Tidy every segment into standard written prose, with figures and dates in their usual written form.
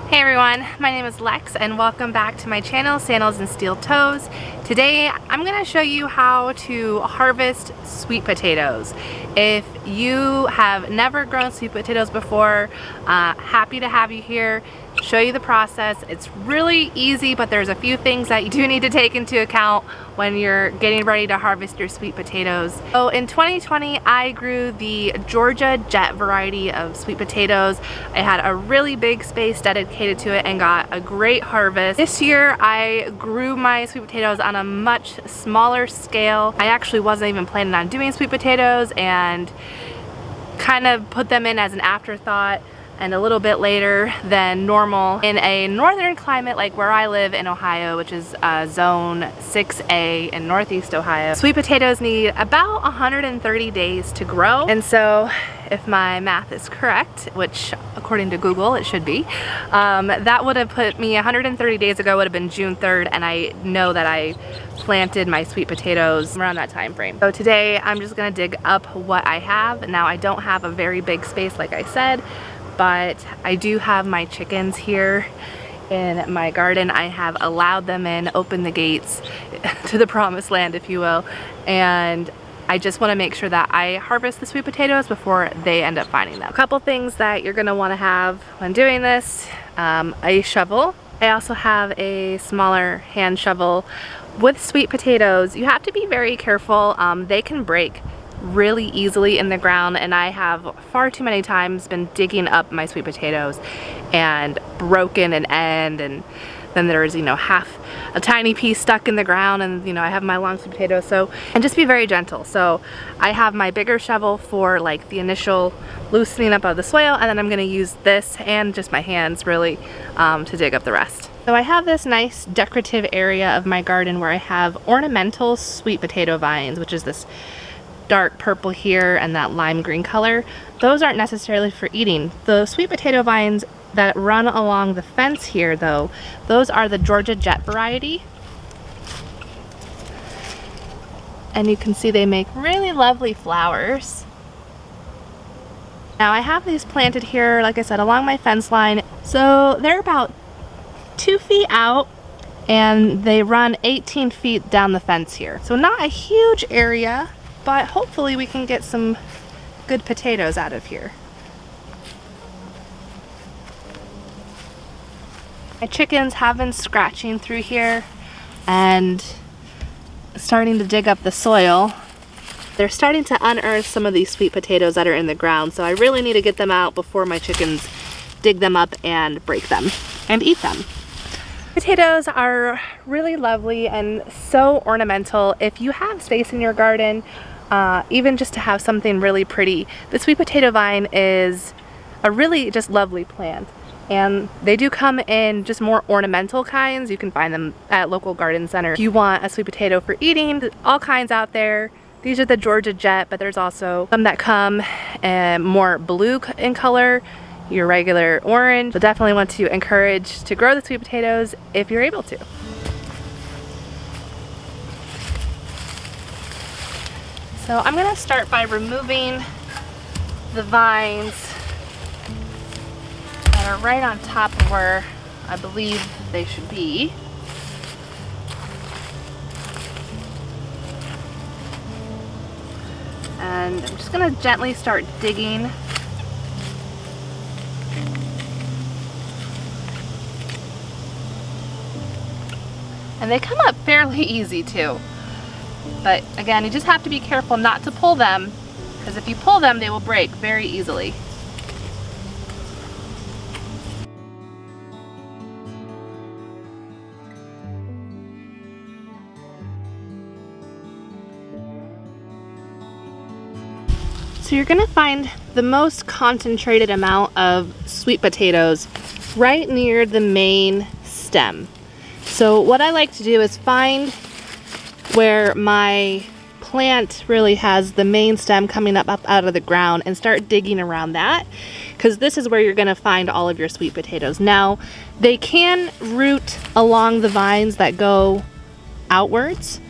Hey everyone, my name is Lex and welcome back to my channel, Sandals and Steel-Toes. Today I'm going to show you how to harvest sweet potatoes. If you have never grown sweet potatoes before, happy to have you here, show you the process. It's really easy, but there's a few things that you do need to take into account when you're getting ready to harvest your sweet potatoes. So in 2020, I grew the Georgia Jet variety of sweet potatoes. I had a really big space dedicated to it and got a great harvest. This year, I grew my sweet potatoes on a much smaller scale. I actually wasn't even planning on doing sweet potatoes and kind of put them in as an afterthought and a little bit later than normal. In a northern climate like where I live in Ohio, which is zone 6A in northeast Ohio, sweet potatoes need about 130 days to grow. And so if my math is correct, which according to Google it should be, that would have put me 130 days ago, would have been June 3rd, and I know that I planted my sweet potatoes around that time frame. So today I'm just gonna dig up what I have. Now I don't have a very big space like I said, but I do have my chickens here in my garden. I have allowed them in, opened the gates to the promised land, if you will, and I just want to make sure that I harvest the sweet potatoes before they end up finding them. A couple things that you're going to want to have when doing this: a shovel. I also have a smaller hand shovel. With sweet potatoes, you have to be very careful. They can break really easily in the ground, and I have far too many times been digging up my sweet potatoes and broken an end, and then there's, you know, half a tiny piece stuck in the ground, and you know, I have my long sweet potatoes. So, and just be very gentle. So I have my bigger shovel for like the initial loosening up of the soil, and then I'm going to use this and just my hands really to dig up the rest. So I have this nice decorative area of my garden where I have ornamental sweet potato vines, which is this dark purple here and that lime green color. Those aren't necessarily for eating. The sweet potato vines that run along the fence here though, those are the Georgia Jet variety. And you can see they make really lovely flowers. Now I have these planted here, like I said, along my fence line. So they're about 2 feet out and they run 18 feet down the fence here. So not a huge area, but hopefully we can get some good potatoes out of here. My chickens have been scratching through here and starting to dig up the soil. They're starting to unearth some of these sweet potatoes that are in the ground, so I really need to get them out before my chickens dig them up and break them and eat them. Potatoes are really lovely and so ornamental. If you have space in your garden, even just to have something really pretty, the sweet potato vine is a really just lovely plant. And they do come in just more ornamental kinds. You can find them at local garden centers. If you want a sweet potato for eating, all kinds out there. These are the Georgia Jet, but there's also some that come more blue in color, your regular orange. So definitely want to encourage to grow the sweet potatoes if you're able to. So I'm gonna start by removing the vines that are right on top of where I believe they should be. And I'm just gonna gently start digging. And they come up fairly easy too. But again, you just have to be careful not to pull them, because if you pull them, they will break very easily. So you're gonna find the most concentrated amount of sweet potatoes right near the main stem. So what I like to do is find where my plant really has the main stem coming up out of the ground and start digging around that, because this is where you're going to find all of your sweet potatoes. Now they can root along the vines that go outwards,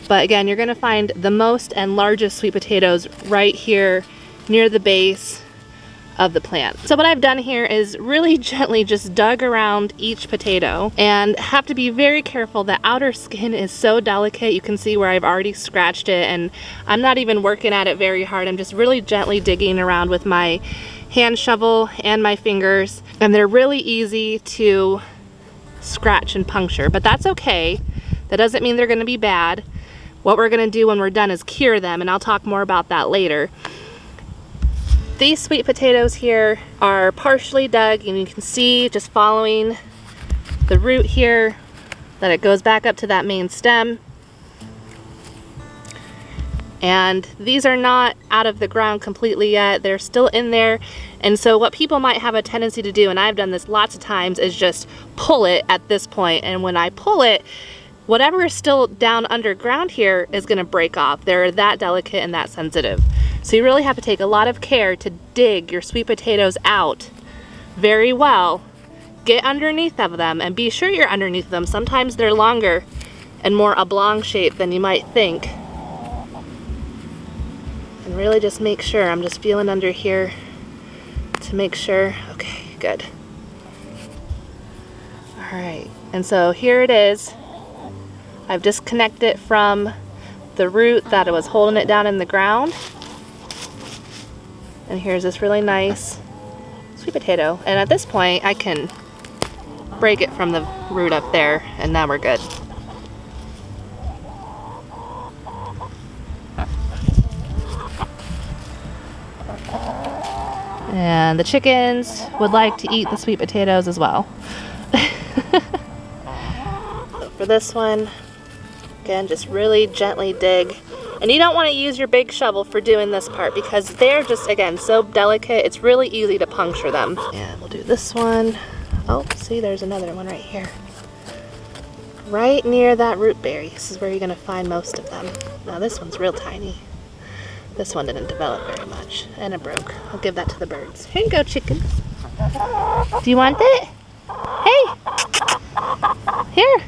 but again, you're going to find the most and largest sweet potatoes right here near the base of the plant. So what I've done here is really gently just dug around each potato, and have to be very careful. The outer skin is so delicate. You can see where I've already scratched it, and I'm not even working at it very hard. I'm just really gently digging around with my hand shovel and my fingers, and they're really easy to scratch and puncture, but that's okay. That doesn't mean they're gonna be bad. What we're gonna do when we're done is cure them, and I'll talk more about that later. These sweet potatoes here are partially dug, and you can see just following the root here that it goes back up to that main stem. And these are not out of the ground completely yet. They're still in there. And so what people might have a tendency to do, and I've done this lots of times, is just pull it at this point. And when I pull it, whatever is still down underground here is gonna break off. They're that delicate and that sensitive. So you really have to take a lot of care to dig your sweet potatoes out very well. Get underneath of them and be sure you're underneath them. Sometimes they're longer and more oblong shaped than you might think. And really just make sure. I'm just feeling under here to make sure. Okay, good. All right, and so here it is. I've disconnected it from the root that was holding it down in the ground. And here's this really nice sweet potato. And at this point, I can break it from the root up there, and now we're good. And the chickens would like to eat the sweet potatoes as well. So for this one, again, just really gently dig. And you don't want to use your big shovel for doing this part because they're just, again, so delicate. It's really easy to puncture them. And we'll do this one. Oh, see, there's another one right here. Right near that root berry. This is where you're going to find most of them. Now this one's real tiny. This one didn't develop very much, and it broke. I'll give that to the birds. Here you go, chicken. Do you want it? Hey! Here!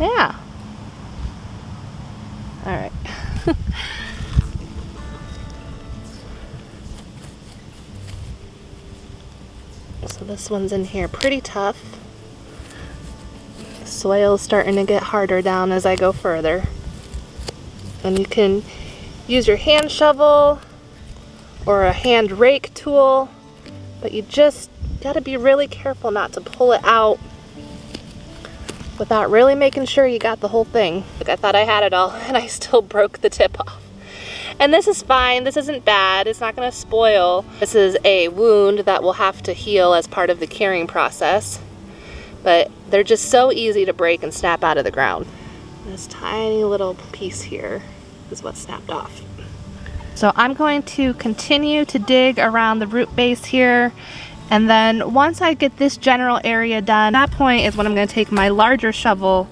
Yeah. All right. So this one's in here pretty tough. The soil's starting to get harder down as I go further. And you can use your hand shovel or a hand rake tool, but you just gotta be really careful not to pull it out without really making sure you got the whole thing. Like, I thought I had it all and I still broke the tip off. And this is fine, this isn't bad, it's not gonna spoil. This is a wound that will have to heal as part of the curing process. But they're just so easy to break and snap out of the ground. This tiny little piece here is what snapped off. So I'm going to continue to dig around the root base here, and then once I get this general area done, at that point is when I'm going to take my larger shovel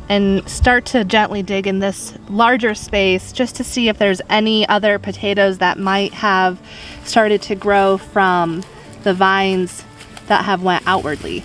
and start to gently dig in this larger space just to see if there's any other potatoes that might have started to grow from the vines that have went outwardly.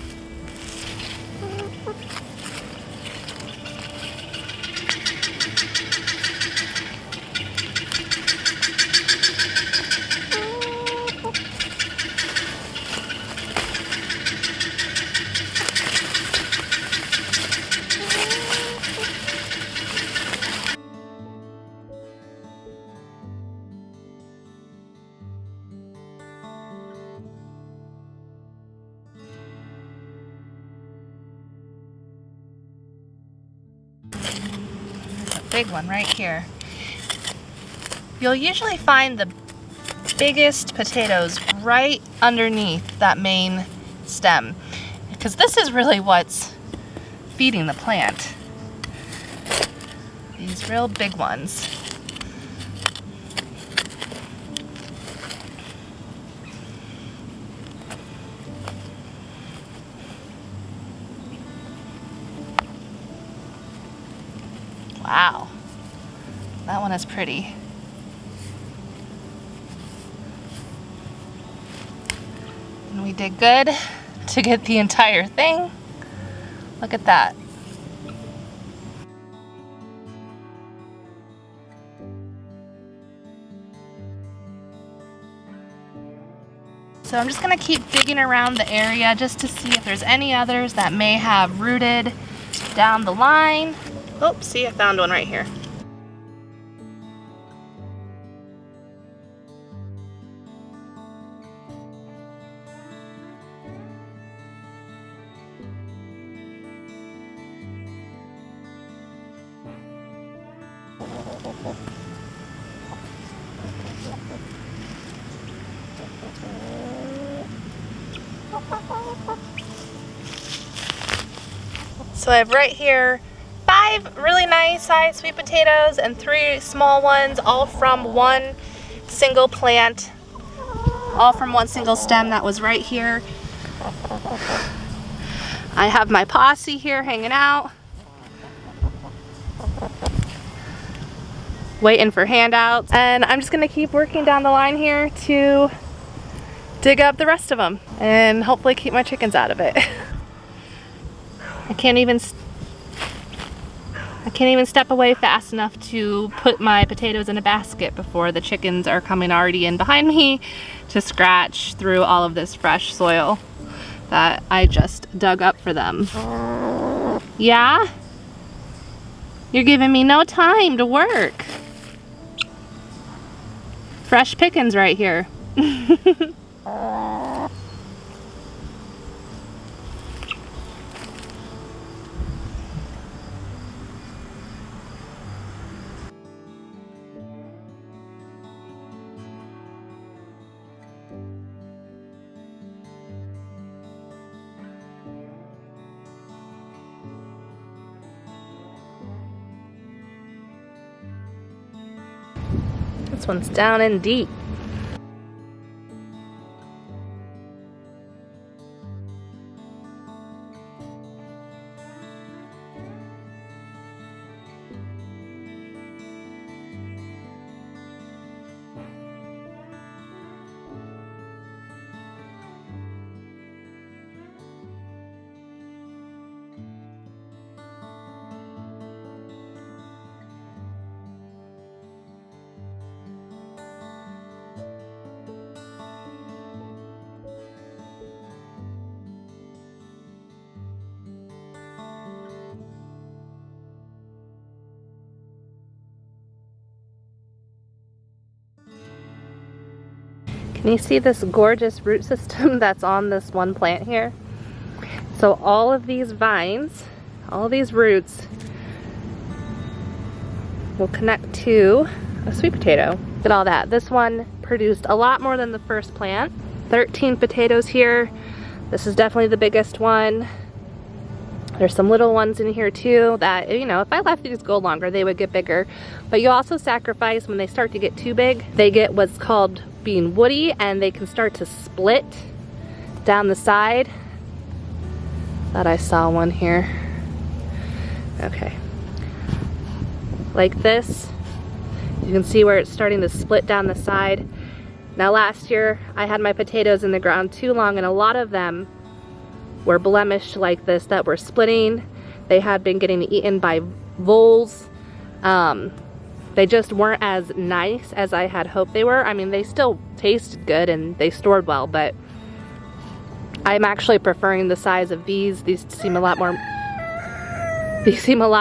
Big one right here. You'll usually find the biggest potatoes right underneath that main stem, because this is really what's feeding the plant. These real big ones. Wow, that one is pretty. And we did good to get the entire thing. Look at that. So I'm just gonna keep digging around the area just to see if there's any others that may have rooted down the line. Oh, see, I found one right here. So I have right here 5 really nice sized sweet potatoes and 3 small ones, all from one single plant, all from one single stem that was right here. I have my posse here hanging out, waiting for handouts, and I'm just gonna keep working down the line here to dig up the rest of them and hopefully keep my chickens out of it. I can't even step away fast enough to put my potatoes in a basket before the chickens are coming already in behind me to scratch through all of this fresh soil that I just dug up for them. Yeah? You're giving me no time to work. Fresh pickings right here. This one's down in deep. Can you see this gorgeous root system that's on this one plant here? So all of these vines, all these roots will connect to a sweet potato. Look at all that. This one produced a lot more than the first plant. 13 potatoes here. This is definitely the biggest one. There's some little ones in here too that, you know, if I left these go longer, they would get bigger. But you also sacrifice when they start to get too big. They get what's called being woody, and they can start to split down the side. Thought I saw one here. Okay. Like this. You can see where it's starting to split down the side. Now last year, I had my potatoes in the ground too long, and a lot of them were blemished like this that were splitting. They had been getting eaten by voles. They just weren't as nice as I had hoped they were. I mean, they still tasted good and they stored well, but I'm actually preferring the size of these. These seem a lot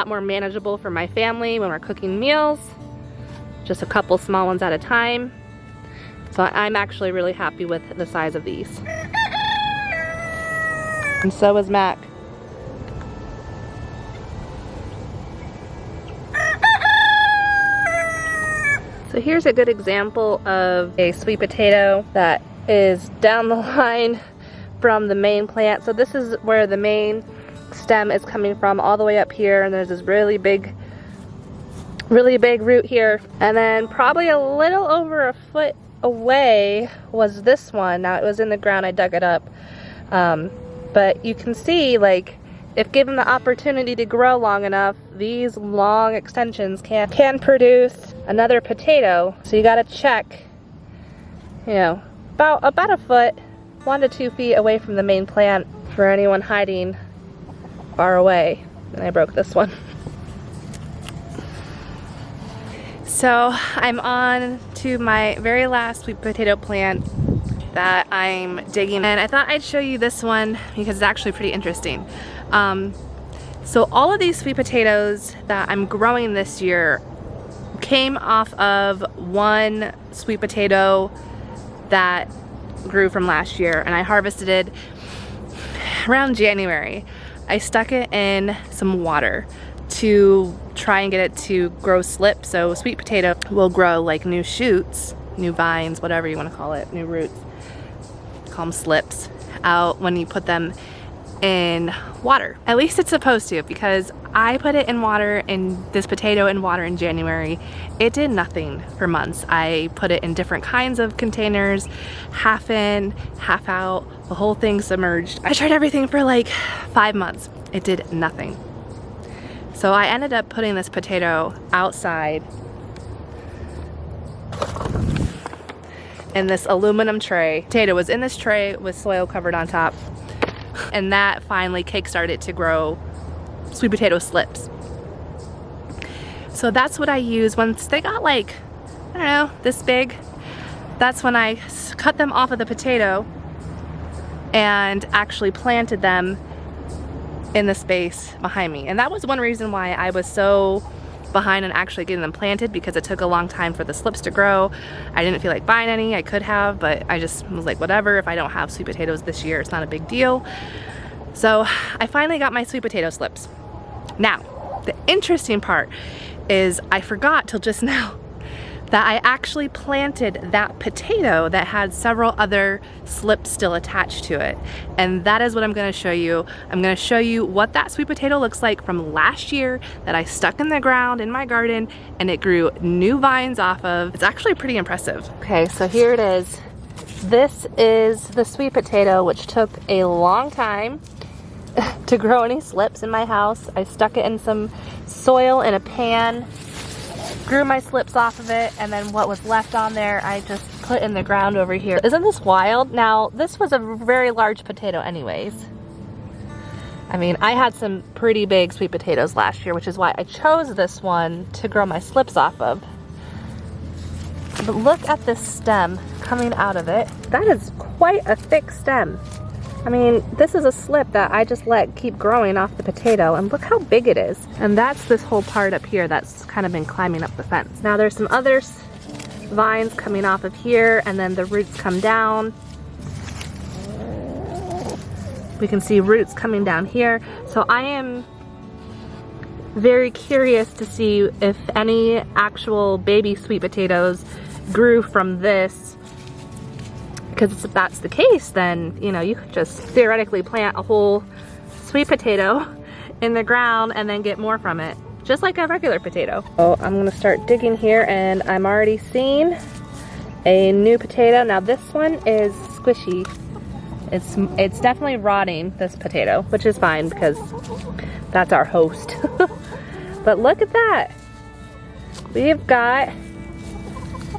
more manageable for my family when we're cooking meals. Just a couple small ones at a time. So I'm actually really happy with the size of these. And so is Mac. So here's a good example of a sweet potato that is down the line from the main plant. So this is where the main stem is coming from, all the way up here, and there's this really big root here. And then probably a little over a foot away was this one. Now it was in the ground, I dug it up. But you can see, like, if given the opportunity to grow long enough, these long extensions can produce another potato. So you gotta check, you know, about a foot, 1 to 2 feet away from the main plant for anyone hiding far away. And I broke this one. So I'm on to my very last sweet potato plant that I'm digging, and I thought I'd show you this one because it's actually pretty interesting. So all of these sweet potatoes that I'm growing this year came off of one sweet potato that grew from last year, and I harvested it around January. I stuck it in some water to try and get it to grow slip, so sweet potato will grow like new shoots, new vines, whatever you want to call it, new roots, call them slips, out when you put them in water. At least it's supposed to, because I put it in water, in this potato in water in January. It did nothing for months. I put it in different kinds of containers, half in, half out, the whole thing submerged. I tried everything for like 5 months. It did nothing. So I ended up putting this potato outside in this aluminum tray. Potato was in this tray with soil covered on top, and that finally kickstarted it to grow sweet potato slips. So that's what I use. Once they got like, I don't know, this big, that's when I cut them off of the potato and actually planted them in the space behind me. And that was one reason why I was so behind on actually getting them planted, because it took a long time for the slips to grow. I didn't feel like buying any. I could have, but I just was like, whatever, if I don't have sweet potatoes this year, it's not a big deal. So I finally got my sweet potato slips. Now, the interesting part is I forgot till just now that I actually planted that potato that had several other slips still attached to it. And that is what I'm gonna show you. I'm gonna show you what that sweet potato looks like from last year that I stuck in the ground in my garden and it grew new vines off of. It's actually pretty impressive. Okay, so here it is. This is the sweet potato, which took a long time to grow any slips in my house. I stuck it in some soil in a pan, grew my slips off of it, and then what was left on there I just put in the ground over here. Isn't this wild? Now, this was a very large potato anyways. I mean, I had some pretty big sweet potatoes last year, which is why I chose this one to grow my slips off of. But look at this stem coming out of it. That is quite a thick stem. I mean, this is a slip that I just let keep growing off the potato, and look how big it is. And that's this whole part up here that's kind of been climbing up the fence. Now there's some other vines coming off of here, and then the roots come down. We can see roots coming down here. So I am very curious to see if any actual baby sweet potatoes grew from this. Because if that's the case, then, you know, you could just theoretically plant a whole sweet potato in the ground and then get more from it, just like a regular potato. So I'm gonna start digging here, and I'm already seeing a new potato. Now this one is squishy. It's definitely rotting, this potato, which is fine because that's our host. But look at that. We've got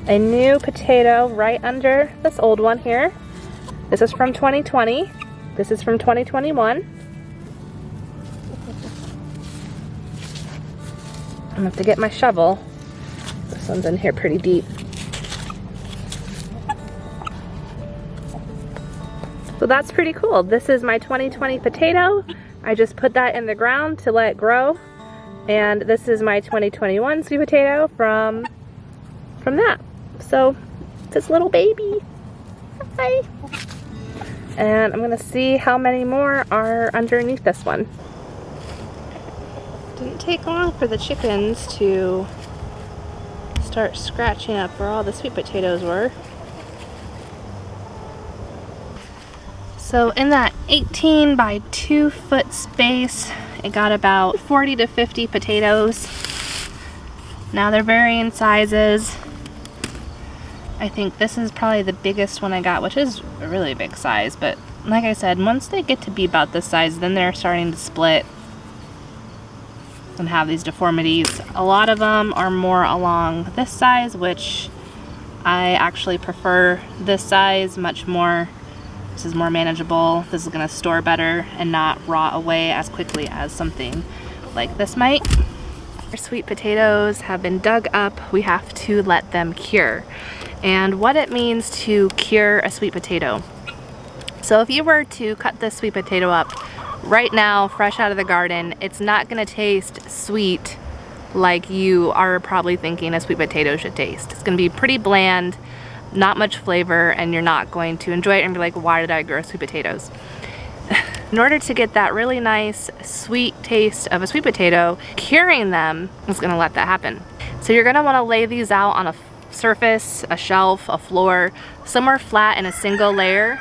a new potato right under this old one here. This is from 2020. This is from 2021. I'm gonna have to get my shovel. This one's in here pretty deep. So that's pretty cool. This is my 2020 potato. I just put that in the ground to let it grow. And this is my 2021 sweet potato from that. So, this little baby. Hi. And I'm gonna see how many more are underneath this one. Didn't take long for the chickens to start scratching up where all the sweet potatoes were. So in that 18 by 2 foot space, it got about 40 to 50 potatoes. Now they're varying sizes. I think this is probably the biggest one I got, which is a really big size, but like I said, once they get to be about this size, then they're starting to split and have these deformities. A lot of them are more along this size, which I actually prefer this size much more. This is more manageable. This is gonna store better and not rot away as quickly as something like this might. Our sweet potatoes have been dug up. We have to let them cure. And what it means to cure a sweet potato. So if you were to cut this sweet potato up right now, fresh out of the garden, it's not gonna taste sweet like you are probably thinking a sweet potato should taste. It's gonna be pretty bland, not much flavor, and you're not going to enjoy it and be like, why did I grow sweet potatoes? In order to get that really nice sweet taste of a sweet potato, curing them is gonna let that happen. So you're gonna wanna lay these out on a surface, a shelf, a floor, somewhere flat in a single layer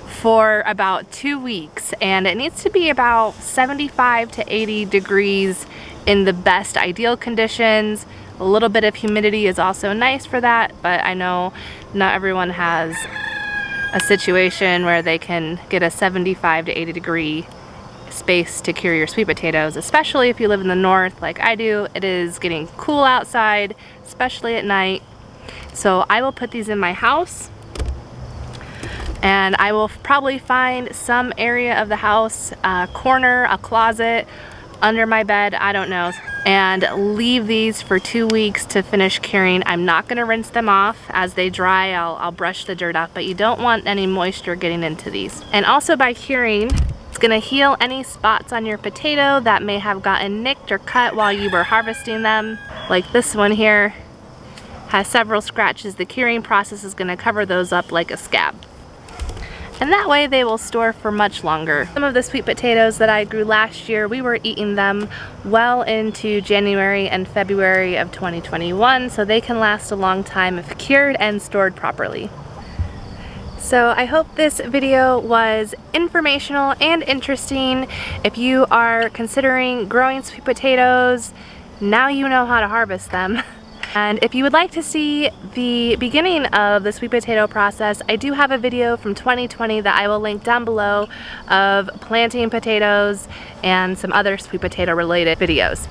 for about 2 weeks, and it needs to be about 75 to 80 degrees in the best ideal conditions. A little bit of humidity is also nice for that, but I know not everyone has a situation where they can get a 75 to 80 degree space to cure your sweet potatoes, especially if you live in the north like I do. It is getting cool outside, especially at night. So I will put these in my house, and I will probably find some area of the house, a corner, a closet, under my bed, I don't know, and leave these for 2 weeks to finish curing. I'm not gonna rinse them off. As they dry, I'll brush the dirt off, but you don't want any moisture getting into these. And also by curing, it's gonna heal any spots on your potato that may have gotten nicked or cut while you were harvesting them. Like this one here has several scratches. The curing process is gonna cover those up like a scab. And that way they will store for much longer. Some of the sweet potatoes that I grew last year, we were eating them well into January and February of 2021, so they can last a long time if cured and stored properly. So I hope this video was informational and interesting. If you are considering growing sweet potatoes, now you know how to harvest them. And if you would like to see the beginning of the sweet potato process, I do have a video from 2020 that I will link down below of planting potatoes and some other sweet potato related videos.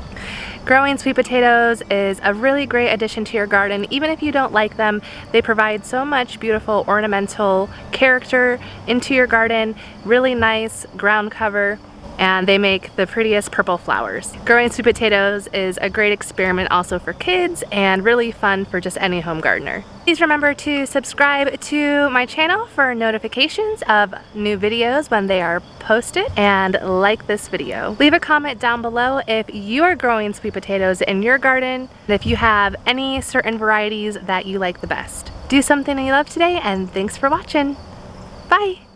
Growing sweet potatoes is a really great addition to your garden. Even if you don't like them, they provide so much beautiful ornamental character into your garden, really nice ground cover, and they make the prettiest purple flowers. Growing sweet potatoes is a great experiment also for kids and really fun for just any home gardener. Please remember to subscribe to my channel for notifications of new videos when they are posted, and like this video. Leave a comment down below if you are growing sweet potatoes in your garden and if you have any certain varieties that you like the best. Do something you love today, and thanks for watching. Bye!